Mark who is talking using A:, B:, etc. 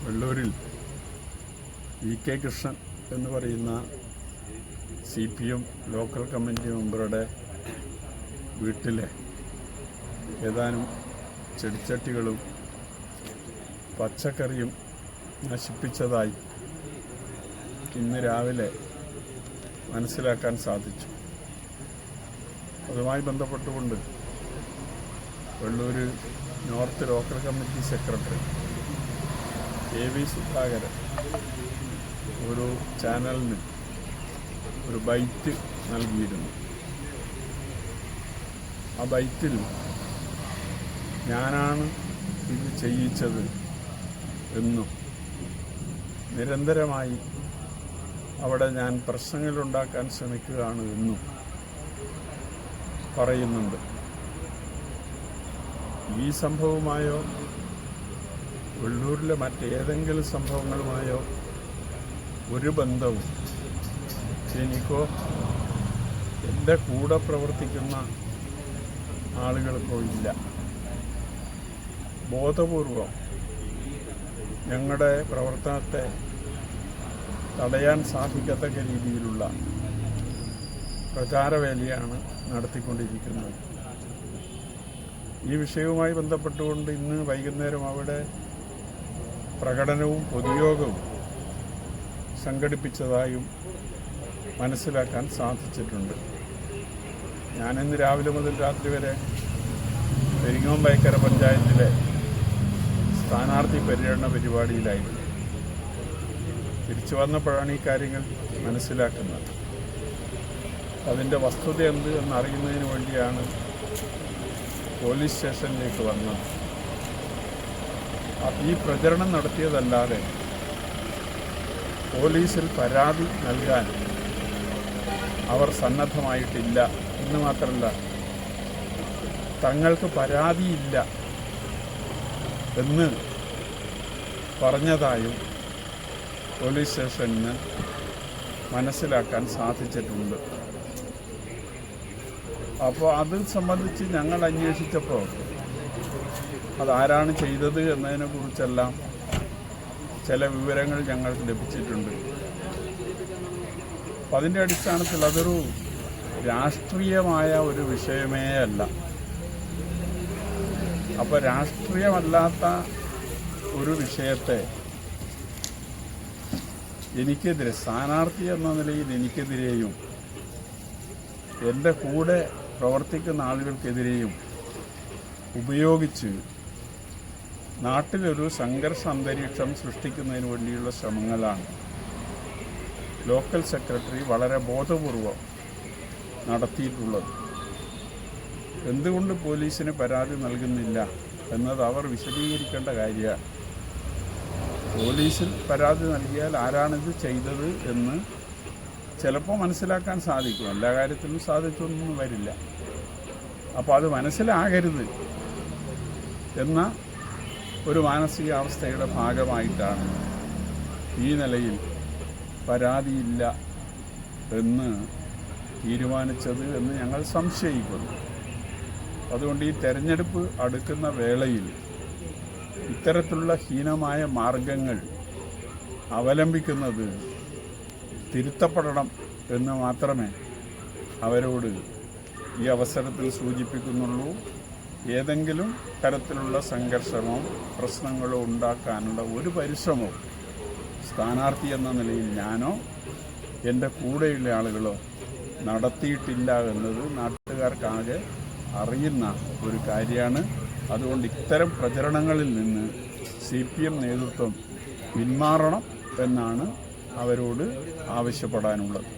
A: വെള്ളൂരിൽ VK Krishnan എന്ന് പറയുന്ന CPM local committee മെമ്പറുടെ വീട്ടിലെ ഏതാനും ചെടിച്ചട്ടികളും പച്ചക്കറിയും നശിപ്പിച്ചതായി ഇന്ന് രാവിലെ മനസ്സിലാക്കാൻ സാധിച്ചു. അതുമായി ബന്ധപ്പെട്ടുകൊണ്ട് Vellur north local committee secretary AV Sudhakaran ഒരു ചാനലിന് ഒരു ബൈറ്റ് നൽകിയിരുന്നു. ആ ബൈറ്റിൽ ഞാനാണ് ഇത് ചെയ്യിച്ചത് എന്നും നിരന്തരമായി അവിടെ ഞാൻ പ്രശ്നങ്ങളുണ്ടാക്കാൻ ശ്രമിക്കുകയാണ് എന്നും പറയുന്നുണ്ട്. ഈ സംഭവമായോ വെള്ളൂരിലെ മറ്റേതെങ്കിലും സംഭവങ്ങളുമായോ ഒരു ബന്ധവും എനിക്കോ എൻ്റെ കൂടെ പ്രവർത്തിക്കുന്ന ആളുകൾക്കോ ഇല്ല. ബോധപൂർവം ഞങ്ങളുടെ പ്രവർത്തനത്തെ തടയാൻ സാധിക്കത്തക്ക രീതിയിലുള്ള പ്രചാരവേലയാണ് നടത്തിക്കൊണ്ടിരിക്കുന്നത്. ഈ വിഷയവുമായി ബന്ധപ്പെട്ടുകൊണ്ട് ഇന്ന് വൈകുന്നേരം അവിടെ പ്രകടനവും പൊതുയോഗവും സംഘടിപ്പിച്ചതായും മനസ്സിലാക്കാൻ സാധിച്ചിട്ടുണ്ട്. ഞാനിന്ന് രാവിലെ മുതൽ രാത്രി വരെ പെരിങ്ങോംപയക്കര പഞ്ചായത്തിലെ സ്ഥാനാർത്ഥി പര്യടന പരിപാടിയിലായിരുന്നു. തിരിച്ചു വന്നപ്പോഴാണ് ഈ കാര്യങ്ങൾ മനസ്സിലാക്കുന്നത്. അതിൻ്റെ വസ്തുത എന്ത് എന്നറിയുന്നതിന് വേണ്ടിയാണ് പോലീസ് സ്റ്റേഷനിലേക്ക് വന്നത്. ഈ പ്രചരണം നടത്തിയതല്ലാതെ പോലീസിൽ പരാതി നൽകാൻ അവർ സന്നദ്ധമായിട്ടില്ല എന്ന് മാത്രമല്ല, തങ്ങൾക്ക് പരാതിയില്ല എന്ന് പറഞ്ഞതായും പോലീസ് സ്റ്റേഷനിന് മനസ്സിലാക്കാൻ സാധിച്ചിട്ടുണ്ട്. അപ്പോൾ അത് സംബന്ധിച്ച് ഞങ്ങൾ അന്വേഷിച്ചപ്പോൾ അതാരാണ് ചെയ്തത് എന്നതിനെക്കുറിച്ചെല്ലാം ചില വിവരങ്ങൾ ഞങ്ങൾക്ക് ലഭിച്ചിട്ടുണ്ട്. അപ്പം അതിൻ്റെ അടിസ്ഥാനത്തിൽ അതൊരു രാഷ്ട്രീയമായ ഒരു വിഷയമേ അല്ല. അപ്പോൾ രാഷ്ട്രീയമല്ലാത്ത ഒരു വിഷയത്തെ എനിക്കെതിരെ, സ്ഥാനാർത്ഥി എന്ന നിലയിൽ എനിക്കെതിരെയും എൻ്റെ കൂടെ പ്രവർത്തിക്കുന്ന ആളുകൾക്കെതിരെയും ഉപയോഗിച്ച് നാട്ടിലൊരു സംഘർഷ അന്തരീക്ഷം സൃഷ്ടിക്കുന്നതിന് വേണ്ടിയുള്ള ശ്രമങ്ങളാണ് ലോക്കൽ സെക്രട്ടറി വളരെ ബോധപൂർവം നടത്തിയിട്ടുള്ളത്. എന്തുകൊണ്ട് പോലീസിന് പരാതി നൽകുന്നില്ല എന്നത് അവർ വിശദീകരിക്കേണ്ട കാര്യമാണ്. പോലീസിൽ പരാതി നൽകിയാൽ ആരാണിത് ചെയ്തത് എന്ന് ചിലപ്പോൾ മനസ്സിലാക്കാൻ സാധിക്കും. എല്ലാ കാര്യത്തിലും സാധിച്ചൊന്നും വരില്ല. അപ്പോൾ അത് മനസ്സിലാകരുത് എന്ന ഒരു മാനസികാവസ്ഥയുടെ ഭാഗമായിട്ടാണ് ഈ നിലയിൽ പരാതിയില്ല എന്ന് തീരുമാനിച്ചത് എന്ന് ഞങ്ങൾ സംശയിക്കുന്നു. അതുകൊണ്ട് ഈ തെരഞ്ഞെടുപ്പ് അടുക്കുന്ന വേളയിൽ ഇത്തരത്തിലുള്ള ഹീനമായ മാർഗങ്ങൾ അവലംബിക്കുന്നത് തിരുത്തപ്പെടണം എന്ന് മാത്രമേ അവരോട് ഈ അവസരത്തിൽ സൂചിപ്പിക്കുന്നുള്ളൂ. ഏതെങ്കിലും തരത്തിലുള്ള സംഘർഷമോ പ്രശ്നങ്ങളോ ഉണ്ടാക്കാനുള്ള ഒരു പരിശ്രമവും സ്ഥാനാർത്ഥി എന്ന നിലയിൽ ഞാനോ എൻ്റെ കൂടെയുള്ള ആളുകളോ നടത്തിയിട്ടില്ല എന്നത് നാട്ടുകാർക്കാകെ അറിയുന്ന ഒരു കാര്യമാണ്. അതുകൊണ്ട് ഇത്തരം പ്രചരണങ്ങളിൽ നിന്ന് CPM നേതൃത്വം പിന്മാറണം എന്നാണ് അവരോട് ആവശ്യപ്പെടാനുള്ളത്.